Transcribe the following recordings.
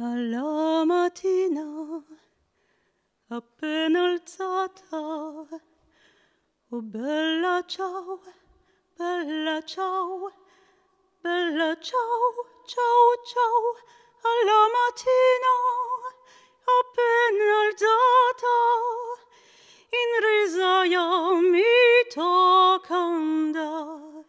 Alla mattina, appena alzata, oh bella ciao, bella ciao, bella ciao, ciao, ciao. Alla mattina, appena alzata, in risaia mi tocca andare,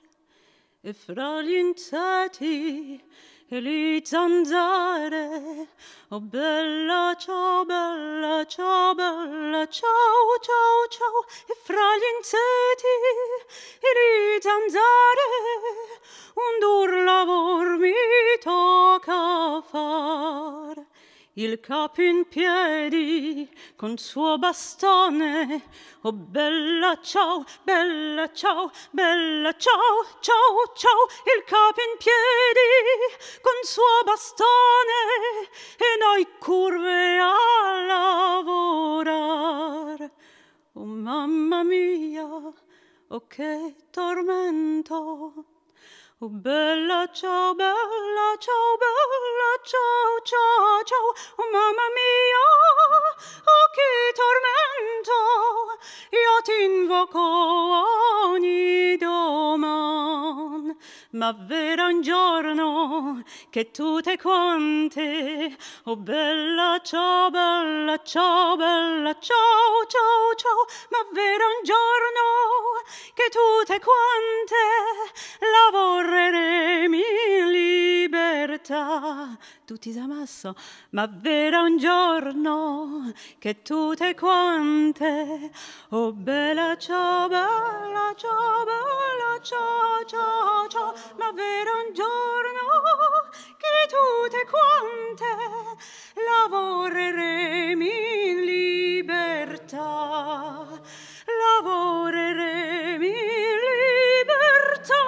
e fra gli insetti e le zanzare, oh bella ciao, bella ciao, bella ciao, ciao, ciao. E fra gli insetti e le zanzare, un dur lavor mi tocca far. Il capo in piedi con suo bastone, oh bella ciao, bella ciao, bella ciao, ciao, ciao. Il capo in piedi con suo bastone e noi curve a lavorar. Oh mamma mia, oh che tormento. Oh bella ciao, bella ciao, bella ciao, ciao, ciao. Oh mamma mia, oh che tormento. Io ti invoco ogni doman, ma verrà un giorno che tutte quante, oh bella ciao, bella ciao, bella ciao, ciao, ciao. Ma verrà un giorno che tutte quante lavoreremo in libertà. Tutti s'ammasso, ma verrà un giorno che tutte quante, oh bella ciao, bella ciao, bella ciao, ciao, ciao. Ma verrà un giorno che tutte quante lavoreremo in libertà, lavoreremo in libertà.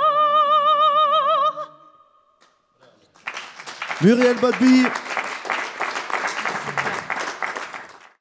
Muriel Bodby.